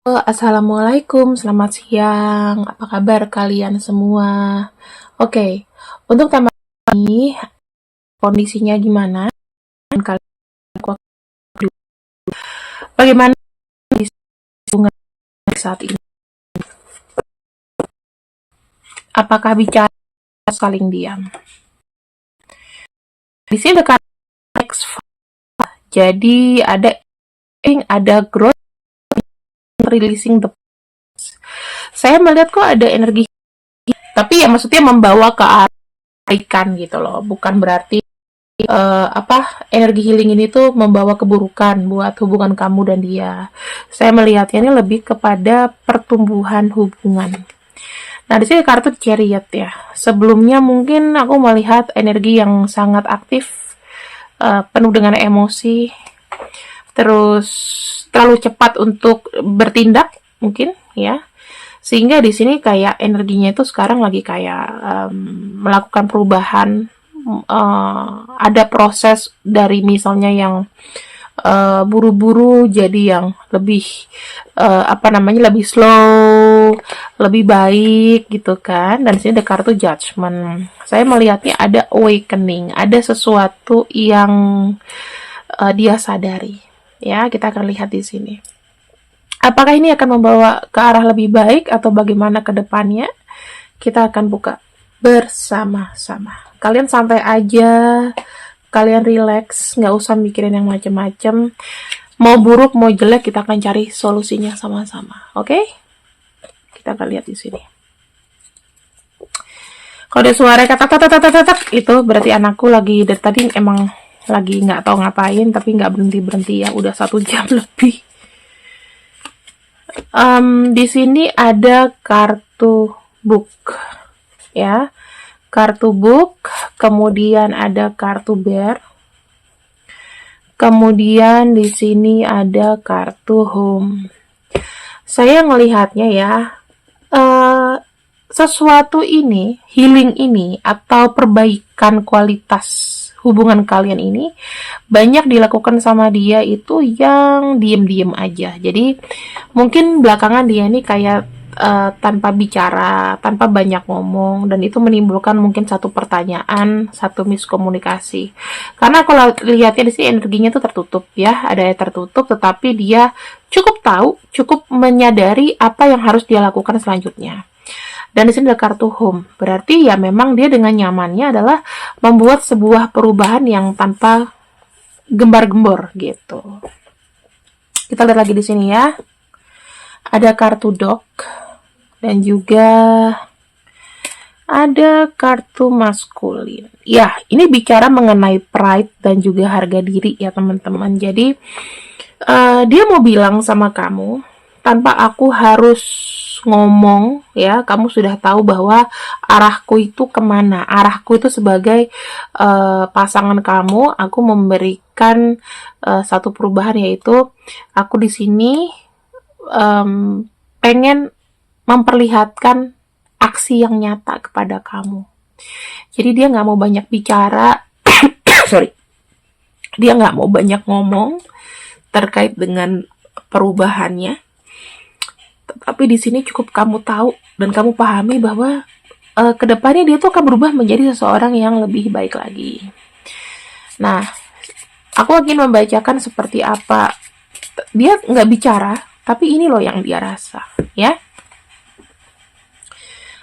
Assalamualaikum, selamat siang. Apa kabar kalian semua? Oke, untuk tema ini kondisinya gimana? Dan bagaimana kondisi hubungan saat ini? Apakah bicara saling diam? Di sini dekat X, jadi ada growth releasing the. Saya melihat kok ada energi, tapi ya maksudnya membawa ke arah kebaikan gitu loh, bukan berarti energi healing ini tuh membawa keburukan buat hubungan kamu dan dia. Saya melihatnya ini lebih kepada pertumbuhan hubungan. Nah, di sini kartu Chariot ya. Sebelumnya mungkin aku melihat energi yang sangat aktif, penuh dengan emosi, terus terlalu cepat untuk bertindak mungkin ya. Sehingga di sini kayak energinya itu sekarang lagi kayak melakukan perubahan, ada proses dari misalnya yang buru-buru jadi yang lebih lebih slow, lebih baik gitu kan. Dan di sini ada kartu Judgment. Saya melihatnya ada awakening, ada sesuatu yang dia sadari. Ya, kita akan lihat di sini. Apakah ini akan membawa ke arah lebih baik atau bagaimana ke depannya? Kita akan buka bersama-sama. Kalian santai aja, kalian relax, nggak usah mikirin yang macem-macem. Mau buruk, mau jelek, kita akan cari solusinya sama-sama. Oke? Kita akan lihat di sini. Kalau ada suara kata itu berarti anakku lagi dari tadi emang lagi nggak tahu ngapain, tapi nggak berhenti ya. Udah 1 jam lebih. Di sini ada kartu book, ya, kartu book, kemudian ada kartu bear, kemudian di sini ada kartu home. Saya ngelihatnya ya, sesuatu ini, healing ini, atau perbaikan kualitas hubungan kalian ini banyak dilakukan sama dia itu yang diem-diem aja. Jadi mungkin belakangan dia ini kayak tanpa bicara, tanpa banyak ngomong, dan itu menimbulkan mungkin satu pertanyaan, satu miskomunikasi. Karena aku lihatnya di sini energinya tuh tertutup ya, ada yang tertutup, tetapi dia cukup tahu, cukup menyadari apa yang harus dia lakukan selanjutnya. Dan di sini ada kartu home. Berarti ya memang dia dengan nyamannya adalah membuat sebuah perubahan yang tanpa gembar-gembor gitu. Kita lihat lagi di sini ya. Ada kartu dog dan juga ada kartu maskulin. Ya, ini bicara mengenai pride dan juga harga diri ya teman-teman. Jadi dia mau bilang sama kamu tanpa aku harus ngomong ya, kamu sudah tahu bahwa arahku itu kemana. Arahku itu sebagai pasangan kamu, aku memberikan satu perubahan, yaitu aku di sini pengen memperlihatkan aksi yang nyata kepada kamu. Jadi dia nggak mau banyak bicara, sorry, dia nggak mau banyak ngomong terkait dengan perubahannya. Tapi di sini cukup kamu tahu dan kamu pahami bahwa kedepannya dia tuh akan berubah menjadi seseorang yang lebih baik lagi. Nah, aku ingin membacakan seperti apa. Dia nggak bicara, tapi ini loh yang dia rasa, ya.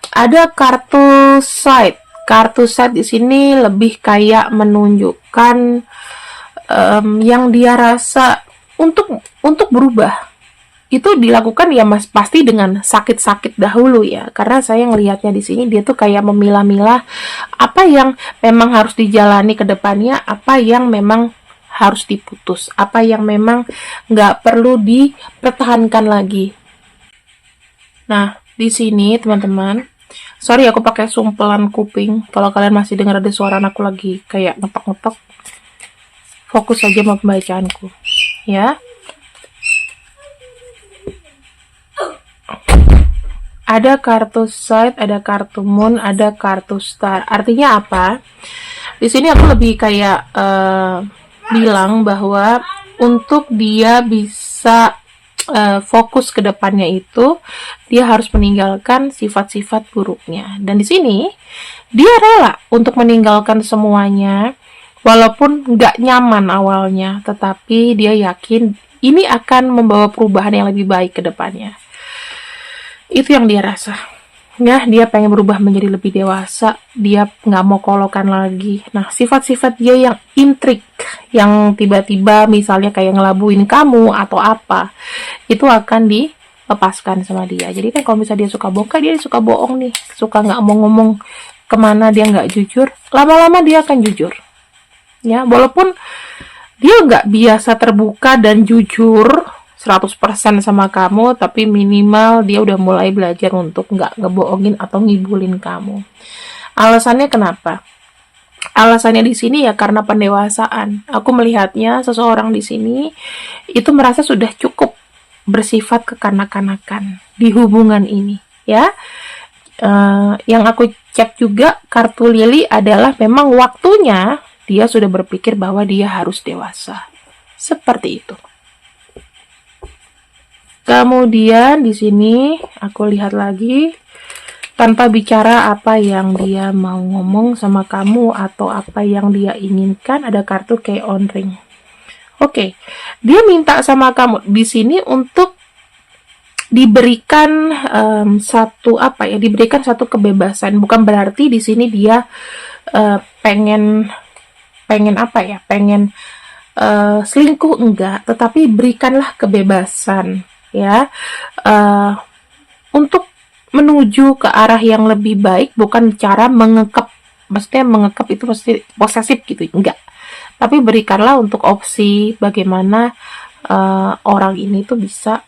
Ada kartu side. Kartu side di sini lebih kayak menunjukkan yang dia rasa untuk berubah. Itu dilakukan ya mas pasti dengan sakit-sakit dahulu ya, karena saya ngelihatnya di sini dia tuh kayak memilah-milah apa yang memang harus dijalani ke depannya, apa yang memang harus diputus, apa yang memang nggak perlu dipertahankan lagi. Nah, di sini teman-teman, sorry aku pakai sumpelan kuping, kalau kalian masih dengar ada suara anakku lagi kayak ngetok-ngetok, fokus saja sama pembacaanku ya. Ada kartu side, ada kartu moon, ada kartu star. Artinya apa? Di sini aku lebih kayak bilang bahwa untuk dia bisa fokus ke depannya itu dia harus meninggalkan sifat-sifat buruknya. Dan di sini dia rela untuk meninggalkan semuanya walaupun nggak nyaman awalnya, tetapi dia yakin ini akan membawa perubahan yang lebih baik ke depannya. Itu yang dia rasa. Ya, dia pengen berubah menjadi lebih dewasa, dia nggak mau kolokan lagi. Nah, sifat-sifat dia yang intrik, yang tiba-tiba misalnya kayak ngelabuin kamu atau apa, itu akan dilepaskan sama dia. Jadi kan kalau misalnya dia suka bongkar, dia suka bohong nih, suka nggak mau ngomong kemana dia nggak jujur, lama-lama dia akan jujur. Ya, walaupun dia nggak biasa terbuka dan jujur 100% sama kamu, tapi minimal dia udah mulai belajar untuk nggak ngebohongin atau ngibulin kamu. Alasannya kenapa? Alasannya di sini ya karena pendewasaan. Aku melihatnya seseorang di sini itu merasa sudah cukup bersifat kekanak-kanakan di hubungan ini, ya. Yang aku cek juga kartu lili adalah memang waktunya dia sudah berpikir bahwa dia harus dewasa. Seperti itu. Kemudian di sini aku lihat lagi tanpa bicara apa yang dia mau ngomong sama kamu atau apa yang dia inginkan, ada kartu Key on Ring. Oke, dia minta sama kamu di sini untuk diberikan diberikan satu kebebasan. Bukan berarti di sini dia pengen selingkuh, enggak, tetapi berikanlah kebebasan, ya, untuk menuju ke arah yang lebih baik, bukan cara mengekep. Maksudnya mengekep itu pasti posesif gitu, enggak. Tapi berikanlah untuk opsi bagaimana orang ini tuh bisa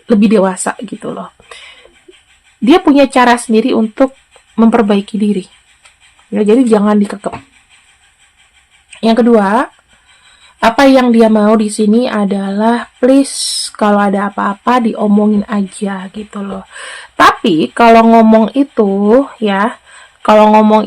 lebih dewasa gitu loh. Dia punya cara sendiri untuk memperbaiki diri. Ya, jadi jangan dikekep. Yang kedua, apa yang dia mau di sini adalah please kalau ada apa-apa diomongin aja gitu loh. Tapi kalau ngomong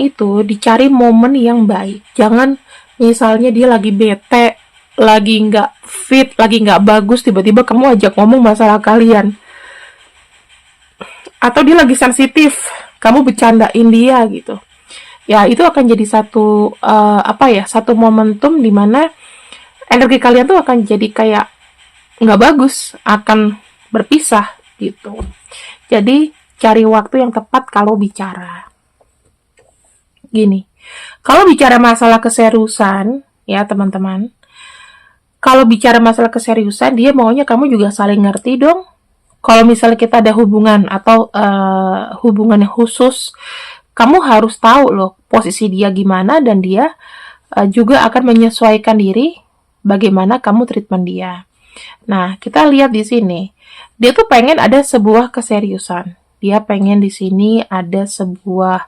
itu dicari momen yang baik. Jangan misalnya dia lagi bete, lagi nggak fit, lagi nggak bagus, tiba-tiba kamu ajak ngomong masalah kalian. Atau dia lagi sensitif, kamu bercandain dia gitu. Ya, itu akan jadi satu momentum di mana energi kalian tuh akan jadi kayak nggak bagus, akan berpisah gitu. Jadi cari waktu yang tepat kalau bicara. Gini, kalau bicara masalah keseriusan, ya teman-teman, kalau bicara masalah keseriusan, dia maunya kamu juga saling ngerti dong. Kalau misalnya kita ada hubungan atau hubungan yang khusus, kamu harus tahu loh posisi dia gimana, dan dia juga akan menyesuaikan diri bagaimana kamu treatment dia. Nah, kita lihat di sini, dia tuh pengen ada sebuah keseriusan. Dia pengen di sini ada sebuah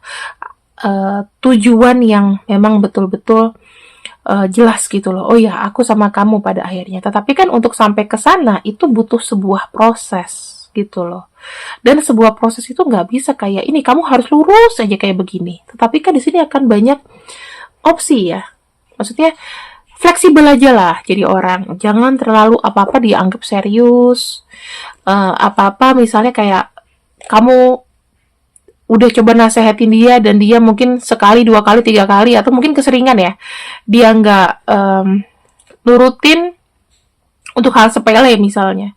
tujuan yang memang betul-betul jelas gitu loh. Oh ya, aku sama kamu pada akhirnya. Tetapi kan untuk sampai ke sana itu butuh sebuah proses gitu loh. Dan sebuah proses itu nggak bisa kayak ini, kamu harus lurus aja kayak begini. Tetapi kan di sini akan banyak opsi ya. Maksudnya fleksibel aja lah jadi orang. Jangan terlalu apa-apa dianggap serius. Apa-apa misalnya kayak kamu udah coba nasehatin dia dan dia mungkin sekali, 2 kali, 3 kali, atau mungkin keseringan ya, dia nggak nurutin untuk hal sepele misalnya.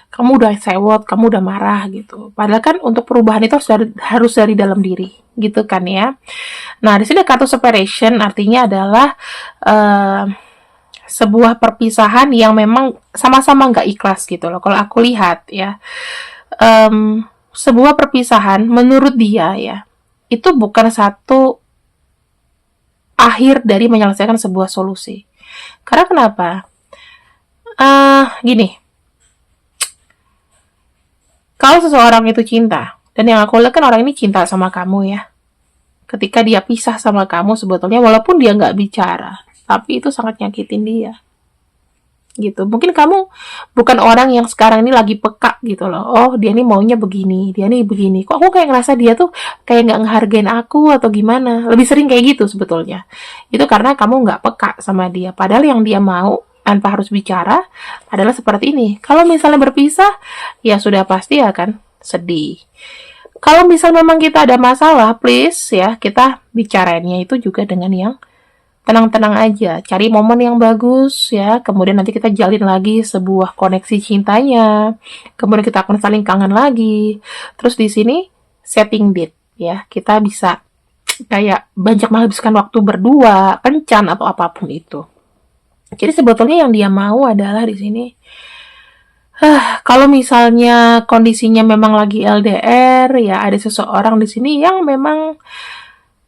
Kamu udah sewot, kamu udah marah gitu. Padahal kan untuk perubahan itu harus dari dalam diri, gitu kan ya. Nah, di sini kartu separation artinya adalah sebuah perpisahan yang memang sama-sama nggak ikhlas gitu loh. Kalau aku lihat ya, sebuah perpisahan menurut dia ya, itu bukan satu akhir dari menyelesaikan sebuah solusi. Karena kenapa? Gini, kalau seseorang itu cinta, dan yang aku lihat kan orang ini cinta sama kamu ya, ketika dia pisah sama kamu sebetulnya walaupun dia nggak bicara, tapi itu sangat nyakitin dia gitu. Mungkin kamu bukan orang yang sekarang ini lagi peka gitu loh. Oh, dia nih maunya begini, dia nih begini. Kok aku kayak ngerasa dia tuh kayak nggak ngehargain aku atau gimana. Lebih sering kayak gitu sebetulnya. Itu karena kamu nggak peka sama dia. Padahal yang dia mau tanpa harus bicara adalah seperti ini. Kalau misalnya berpisah, ya sudah pasti akan sedih. Kalau misal memang kita ada masalah, please ya, kita bicarainnya itu juga dengan yang tenang-tenang aja. Cari momen yang bagus ya, kemudian nanti kita jalin lagi sebuah koneksi cintanya. Kemudian kita akan saling kangen lagi. Terus di sini setting date ya. Kita bisa kayak banyak menghabiskan waktu berdua, kencan atau apapun itu. Jadi sebetulnya yang dia mau adalah di sini kalau misalnya kondisinya memang lagi LDR, ya ada seseorang di sini yang memang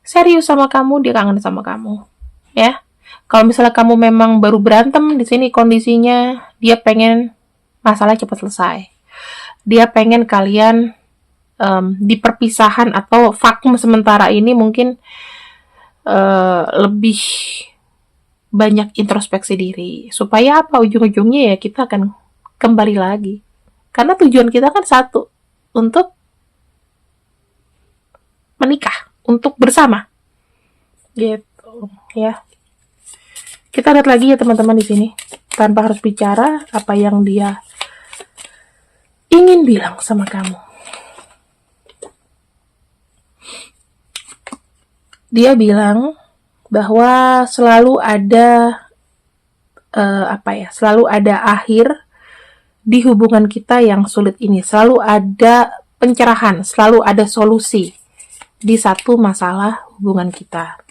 serius sama kamu, dia kangen sama kamu. Ya. Kalau misalnya kamu memang baru berantem di sini kondisinya, dia pengen masalah cepat selesai. Dia pengen kalian di perpisahan atau vakum sementara ini mungkin lebih banyak introspeksi diri. Supaya apa? Ujung-ujungnya ya kita akan kembali lagi. Karena tujuan kita kan satu, untuk menikah, untuk bersama. Gitu, ya. Kita lihat lagi ya teman-teman di sini. Tanpa harus bicara apa yang dia ingin bilang sama kamu. Dia bilang bahwa selalu ada selalu ada akhir di hubungan kita yang sulit ini. Selalu ada pencerahan, selalu ada solusi di satu masalah hubungan kita.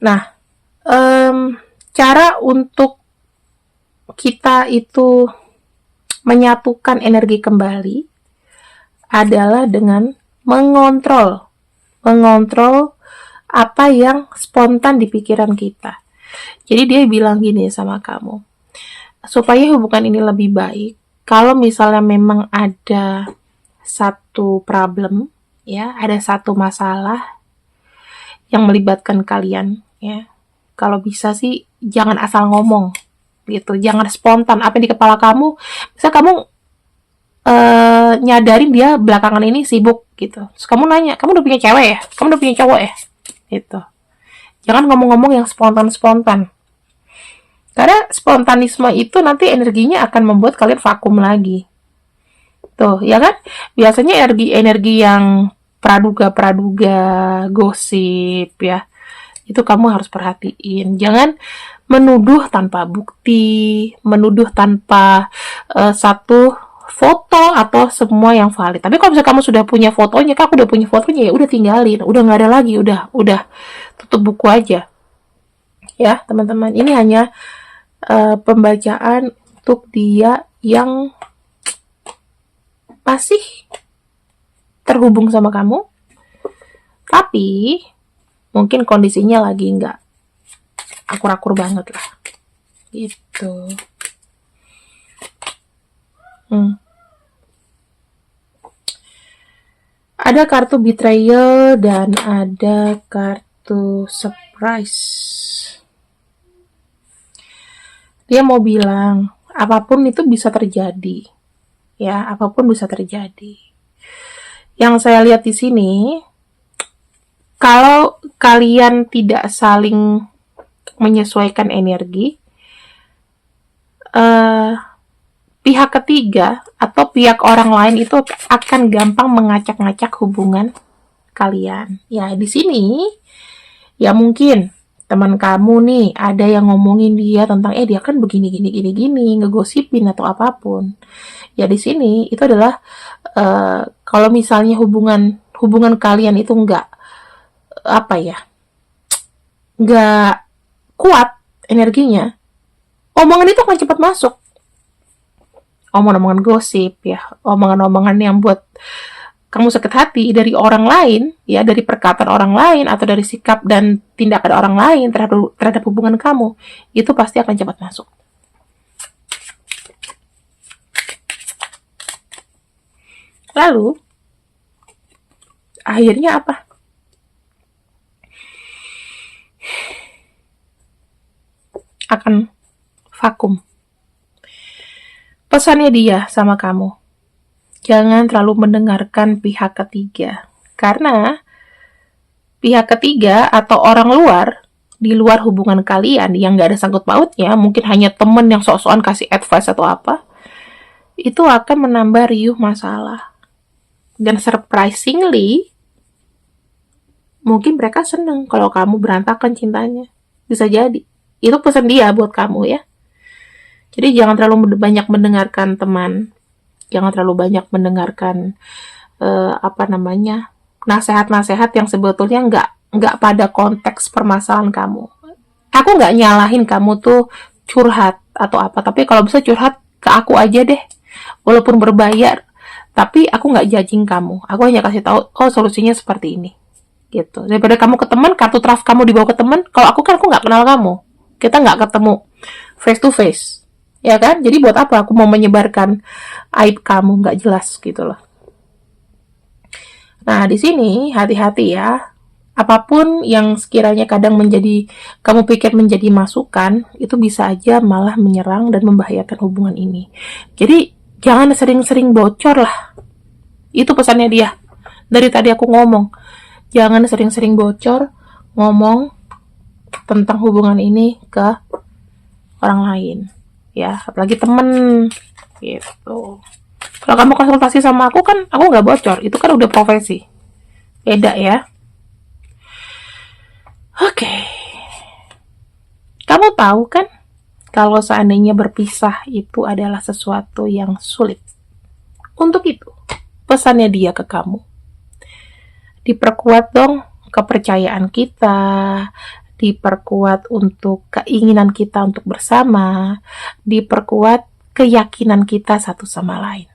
Nah, cara untuk kita itu menyatukan energi kembali adalah dengan mengontrol apa yang spontan di pikiran kita. Jadi dia bilang gini sama kamu, supaya hubungan ini lebih baik, kalau misalnya memang ada satu problem, ya, ada satu masalah yang melibatkan kalian, ya, kalau bisa sih jangan asal ngomong, gitu, jangan spontan apa yang di kepala kamu. Misal kamu nyadarin dia belakangan ini sibuk, gitu, terus kamu nanya, kamu udah punya cewek ya? Kamu udah punya cowok ya? Gitu. Jangan ngomong-ngomong yang spontan-spontan. Karena spontanisme itu nanti energinya akan membuat kalian vakum lagi. Tuh, ya kan? Biasanya energi-energi yang praduga-praduga, gosip ya. Itu kamu harus perhatiin. Jangan menuduh tanpa bukti, menuduh tanpa satu foto atau semua yang valid. Tapi kalau misalnya kamu sudah punya fotonya, aku udah punya fotonya, ya udah tinggalin, udah nggak ada lagi, udah tutup buku aja. Ya, teman-teman, ini hanya pembacaan untuk dia yang masih terhubung sama kamu, tapi mungkin kondisinya lagi nggak akur-akur banget lah, gitu. Ada kartu betrayal dan ada kartu surprise. Dia mau bilang, apapun itu bisa terjadi. Ya, apapun bisa terjadi. Yang saya lihat di sini, kalau kalian tidak saling menyesuaikan energi, pihak ketiga atau pihak orang lain itu akan gampang mengacak-ngacak hubungan kalian. Ya, di sini ya mungkin teman kamu nih ada yang ngomongin dia tentang dia kan begini gini, ngegosipin atau apapun. Ya di sini itu adalah kalau misalnya hubungan kalian itu nggak kuat energinya, omongan itu akan cepat masuk. Omongan-omongan gosip ya, omongan-omongan yang buat kamu sakit hati dari orang lain, ya, dari perkataan orang lain atau dari sikap dan tindakan orang lain terhadap hubungan kamu, itu pasti akan cepat masuk. Lalu akhirnya apa? Akan vakum. Pesannya dia sama kamu, jangan terlalu mendengarkan pihak ketiga. Karena pihak ketiga atau orang luar di luar hubungan kalian yang nggak ada sangkut pautnya, mungkin hanya temen yang sok-sokan kasih advice atau apa, itu akan menambah riuh masalah. Dan surprisingly, mungkin mereka seneng kalau kamu berantakan cintanya. Bisa jadi. Itu pesan dia buat kamu ya. Jadi jangan terlalu banyak mendengarkan teman. Jangan terlalu banyak mendengarkan nasihat-nasihat yang sebetulnya nggak pada konteks permasalahan kamu. Aku nggak nyalahin kamu tuh curhat atau apa, tapi kalau bisa curhat ke aku aja deh, walaupun berbayar. Tapi aku nggak judging kamu. Aku hanya kasih tahu, oh solusinya seperti ini. Gitu. Daripada kamu ke teman, kartu trust kamu dibawa ke teman. Kalau aku kan aku nggak kenal kamu, kita nggak ketemu face to face, ya kan? Jadi buat apa aku mau menyebarkan aib kamu nggak jelas gitu loh. Nah di sini hati-hati ya. Apapun yang sekiranya kadang kamu pikir menjadi masukan, itu bisa aja malah menyerang dan membahayakan hubungan ini. Jadi jangan sering-sering bocor lah. Itu pesannya dia. Dari tadi aku ngomong. Jangan sering-sering bocor ngomong tentang hubungan ini ke orang lain. Ya, apalagi temen. Gitu. Kalau kamu konsultasi sama aku kan, aku nggak bocor. Itu kan udah profesi. Beda ya. Oke. Kamu tahu kan, kalau seandainya berpisah itu adalah sesuatu yang sulit. Untuk itu, pesannya dia ke kamu. Diperkuat dong kepercayaan kita, diperkuat untuk keinginan kita untuk bersama, diperkuat keyakinan kita satu sama lain.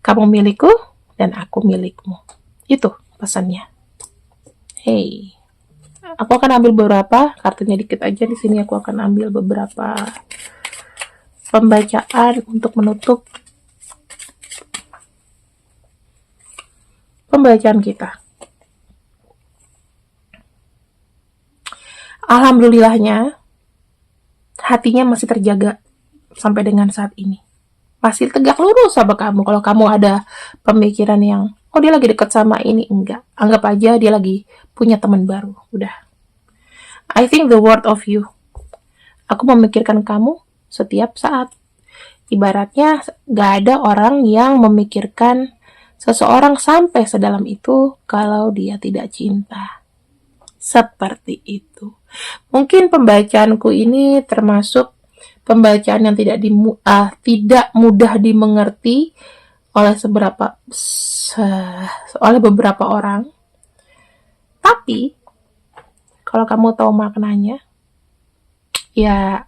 Kamu milikku dan aku milikmu. Itu pesannya. Hey, aku akan ambil beberapa, kartunya dikit aja di sini. Aku akan ambil beberapa pembacaan untuk menutup pembacaan kita. Alhamdulillahnya, hatinya masih terjaga sampai dengan saat ini. Masih tegak lurus sama kamu. Kalau kamu ada pemikiran yang, oh dia lagi deket sama ini, enggak. Anggap aja dia lagi punya teman baru. Udah. I think the world of you. Aku memikirkan kamu setiap saat. Ibaratnya gak ada orang yang memikirkan seseorang sampai sedalam itu kalau dia tidak cinta. Seperti itu. Mungkin pembacaanku ini termasuk pembacaan yang tidak mudah dimengerti oleh beberapa orang. Tapi kalau kamu tahu maknanya, ya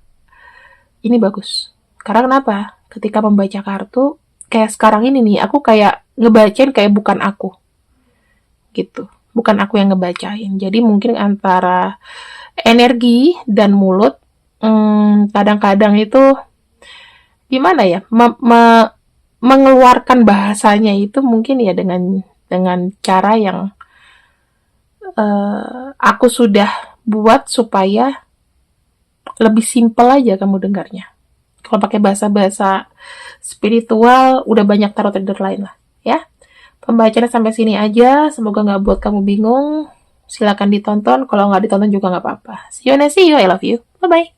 ini bagus. Karena kenapa? Ketika membaca kartu, kayak sekarang ini nih, aku kayak ngebacain kayak bukan aku. Gitu. Bukan aku yang ngebacain. Jadi mungkin antara energi dan mulut, kadang-kadang itu gimana ya? Mengeluarkan bahasanya itu mungkin ya dengan cara yang aku sudah buat supaya lebih simpel aja kamu dengarnya. Kalau pakai bahasa-bahasa spiritual, udah banyak tarot reader lain lah, ya. Pembacaannya sampai sini aja. Semoga nggak buat kamu bingung. Silakan ditonton. Kalau nggak ditonton juga nggak apa-apa. See you and I see you. I love you. Bye-bye.